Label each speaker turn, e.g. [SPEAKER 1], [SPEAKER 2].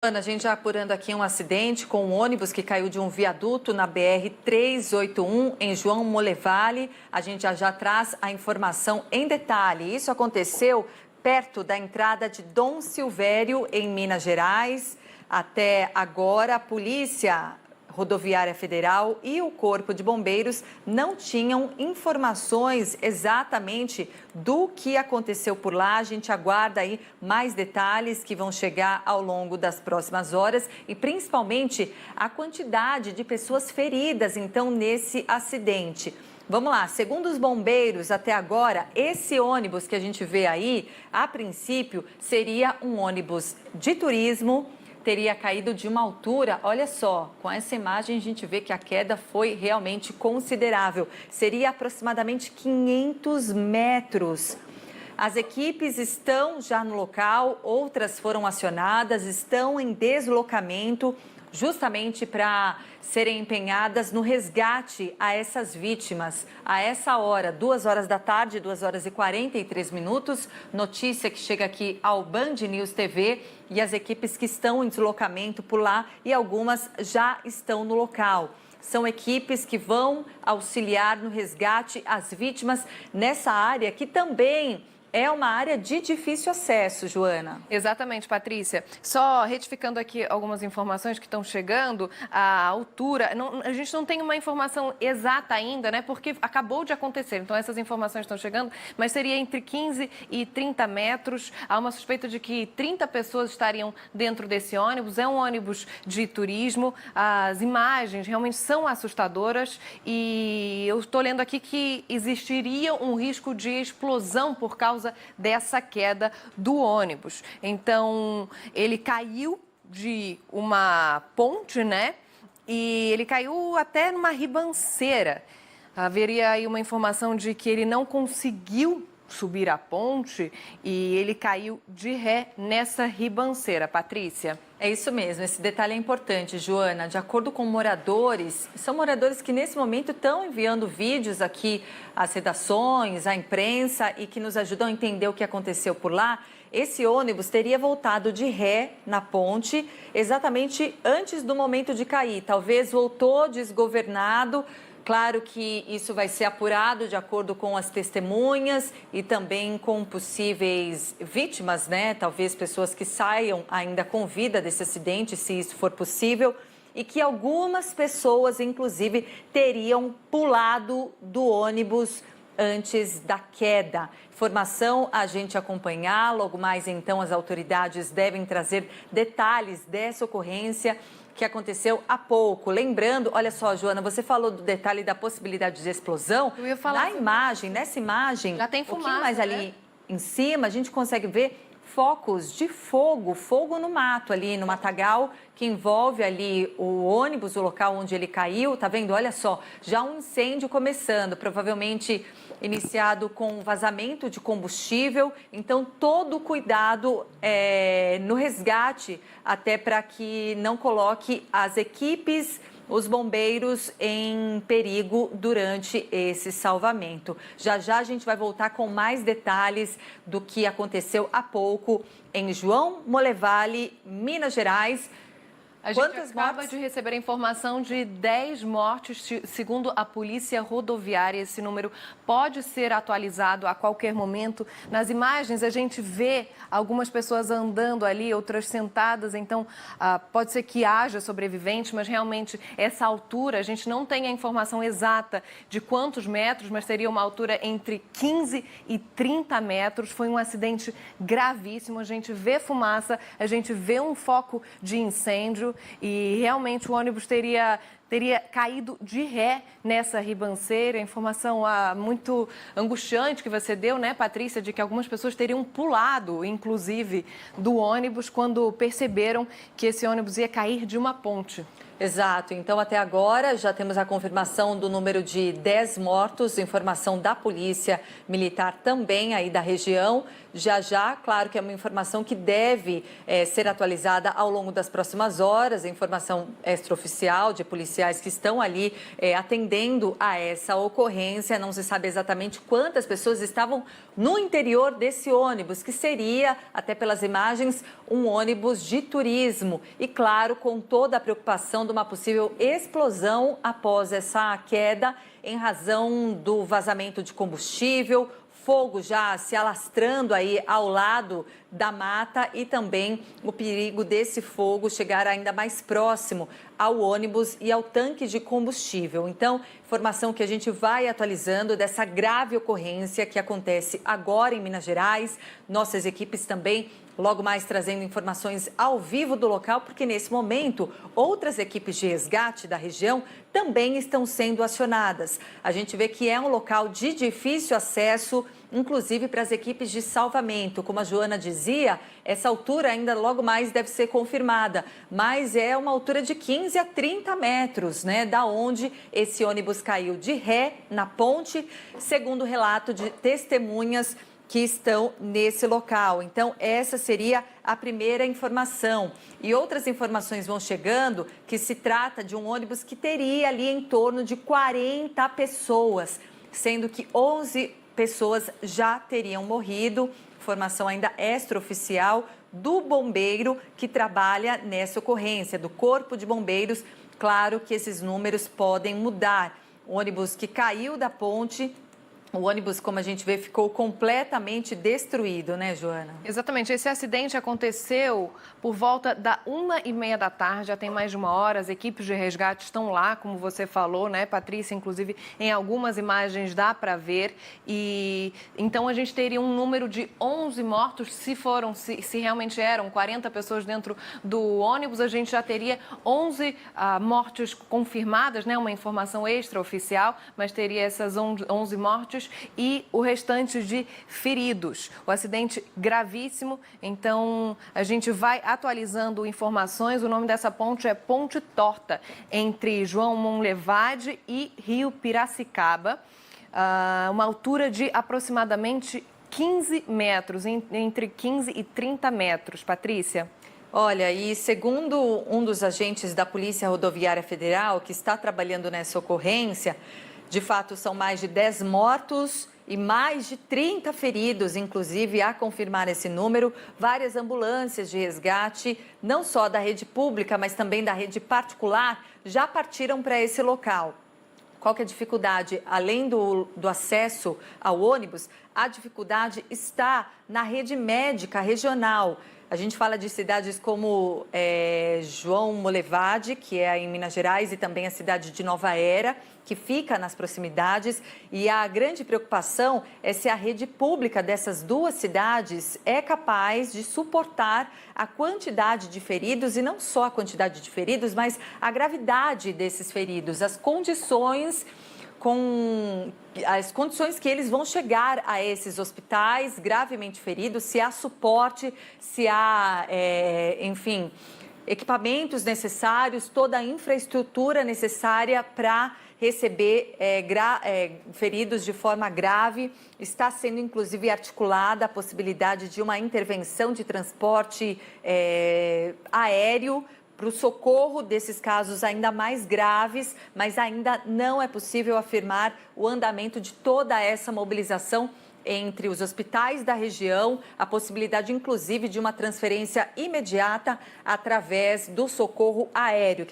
[SPEAKER 1] Ana, a gente já apurando aqui um acidente com um ônibus que caiu de um viaduto na BR-381 em João Molevale. A gente já traz a informação em detalhe. Isso aconteceu perto da entrada de Dom Silvério, em Minas Gerais. Até agora, a Polícia Rodoviária Federal e o Corpo de Bombeiros não tinham informações exatamente do que aconteceu por lá. A gente aguarda aí mais detalhes que vão chegar ao longo das próximas horas e principalmente a quantidade de pessoas feridas, então, nesse acidente. Vamos lá, segundo os bombeiros, até agora, esse ônibus que a gente vê aí, a princípio, seria um ônibus de turismo, teria caído de uma altura, olha só, com essa imagem a gente vê que a queda foi realmente considerável. Seria aproximadamente 500 metros. As equipes estão já no local, outras foram acionadas, estão em deslocamento, justamente para serem empenhadas no resgate a essas vítimas. A essa hora, 2 horas da tarde, 2 horas e 43 minutos, notícia que chega aqui ao Band News TV e as equipes que estão em deslocamento por lá e algumas já estão no local. São equipes que vão auxiliar no resgate às vítimas nessa área que também é uma área de difícil acesso, Joana.
[SPEAKER 2] Exatamente, Patrícia. Só retificando aqui algumas informações que estão chegando, a altura, a gente não tem uma informação exata ainda, né? Porque acabou de acontecer, então essas informações estão chegando, mas seria entre 15 e 30 metros. Há uma suspeita de que 30 pessoas estariam dentro desse ônibus. É um ônibus de turismo. As imagens realmente são assustadoras e eu estou lendo aqui que existiria um risco de explosão por causa dessa queda do ônibus. Então, ele caiu de uma ponte, né? E ele caiu até numa ribanceira. Haveria aí uma informação de que ele não conseguiu subir a ponte e ele caiu de ré nessa ribanceira. Patrícia?
[SPEAKER 1] É isso mesmo, esse detalhe é importante, Joana. De acordo com moradores, são moradores que nesse momento estão enviando vídeos aqui às redações, à imprensa e que nos ajudam a entender o que aconteceu por lá. Esse ônibus teria voltado de ré na ponte exatamente antes do momento de cair. Talvez voltou desgovernado. Claro que isso vai ser apurado de acordo com as testemunhas e também com possíveis vítimas, né? Talvez pessoas que saiam ainda com vida desse acidente, se isso for possível. E que algumas pessoas, inclusive, teriam pulado do ônibus antes da queda. Informação a gente acompanhar, logo mais então as autoridades devem trazer detalhes dessa ocorrência que aconteceu há pouco. Lembrando, olha só, Joana, você falou do detalhe da possibilidade de explosão.
[SPEAKER 2] Eu ia falar
[SPEAKER 1] na imagem, nessa imagem,
[SPEAKER 2] já tem fumaça,
[SPEAKER 1] um pouquinho mais
[SPEAKER 2] né?
[SPEAKER 1] ali em cima, a gente consegue ver focos de fogo, fogo no mato ali, no matagal, que envolve ali o ônibus, o local onde ele caiu. Tá vendo? Olha só, já um incêndio começando, provavelmente iniciado com vazamento de combustível. Então, todo o cuidado no resgate, até para que não coloque as equipes, os bombeiros em perigo durante esse salvamento. Já já a gente vai voltar com mais detalhes do que aconteceu há pouco em João Molevale, Minas Gerais.
[SPEAKER 2] A gente acaba de receber a informação de 10 mortes, segundo a Polícia Rodoviária. Esse número pode ser atualizado a qualquer momento. Nas imagens, a gente vê algumas pessoas andando ali, outras sentadas. Então, pode ser que haja sobreviventes, mas realmente essa altura, a gente não tem a informação exata de quantos metros, mas seria uma altura entre 15 e 30 metros. Foi um acidente gravíssimo. A gente vê fumaça, a gente vê um foco de incêndio. E realmente o ônibus teria caído de ré nessa ribanceira. Informação muito angustiante que você deu, né, Patrícia, de que algumas pessoas teriam pulado, inclusive, do ônibus quando perceberam que esse ônibus ia cair de uma ponte.
[SPEAKER 1] Exato. Então, até agora, já temos a confirmação do número de 10 mortos, informação da Polícia Militar também aí da região. Já, claro que é uma informação que deve ser atualizada ao longo das próximas horas, informação extraoficial de policiais policiais que estão ali atendendo a essa ocorrência. Não se sabe exatamente quantas pessoas estavam no interior desse ônibus, que seria, até pelas imagens, um ônibus de turismo. E, claro, com toda a preocupação de uma possível explosão após essa queda, em razão do vazamento de combustível, fogo já se alastrando aí ao lado da mata e também o perigo desse fogo chegar ainda mais próximo ao ônibus e ao tanque de combustível. Então, informação que a gente vai atualizando dessa grave ocorrência que acontece agora em Minas Gerais. Nossas equipes também logo mais trazendo informações ao vivo do local, porque nesse momento outras equipes de resgate da região também estão sendo acionadas. A gente vê que é um local de difícil acesso, inclusive para as equipes de salvamento. Como a Joana dizia, essa altura ainda logo mais deve ser confirmada, mas é uma altura de 15 a 30 metros, né, da onde esse ônibus caiu de ré na ponte, segundo o relato de testemunhas que estão nesse local. Então, essa seria a primeira informação. E outras informações vão chegando que se trata de um ônibus que teria ali em torno de 40 pessoas, sendo que 11 pessoas já teriam morrido. Informação ainda extraoficial do bombeiro que trabalha nessa ocorrência, do Corpo de Bombeiros. Claro que esses números podem mudar. O ônibus que caiu da ponte, o ônibus, como a gente vê, ficou completamente destruído, né, Joana?
[SPEAKER 2] Exatamente. Esse acidente aconteceu por volta da 1h30 da tarde, já tem mais de uma hora. As equipes de resgate estão lá, como você falou, né, Patrícia? Inclusive, em algumas imagens dá para ver. E então a gente teria um número de 11 mortos. Se realmente eram 40 pessoas dentro do ônibus, a gente já teria 11 mortes confirmadas, né? Uma informação extraoficial, mas teria essas 11 mortes e o restante de feridos. O acidente gravíssimo, então a gente vai atualizando informações. O nome dessa ponte é Ponte Torta, entre João Monlevade e Rio Piracicaba. Uma altura de aproximadamente 15 metros, entre 15 e 30 metros. Patrícia?
[SPEAKER 1] Olha, e segundo um dos agentes da Polícia Rodoviária Federal que está trabalhando nessa ocorrência, de fato, são mais de 10 mortos e mais de 30 feridos, inclusive, a confirmar esse número. Várias ambulâncias de resgate, não só da rede pública, mas também da rede particular, já partiram para esse local. Qual que é a dificuldade? Além do acesso ao ônibus, a dificuldade está na rede médica regional. A gente fala de cidades como João Molevade, que é em Minas Gerais, e também a cidade de Nova Era, que fica nas proximidades. E a grande preocupação é se a rede pública dessas duas cidades é capaz de suportar a quantidade de feridos, e não só a quantidade de feridos, mas a gravidade desses feridos, as condições que eles vão chegar a esses hospitais gravemente feridos, se há suporte, se há, enfim, equipamentos necessários, toda a infraestrutura necessária para receber feridos de forma grave. Está sendo, inclusive, articulada a possibilidade de uma intervenção de transporte aéreo para o socorro desses casos ainda mais graves, mas ainda não é possível afirmar o andamento de toda essa mobilização entre os hospitais da região, a possibilidade, inclusive, de uma transferência imediata através do socorro aéreo.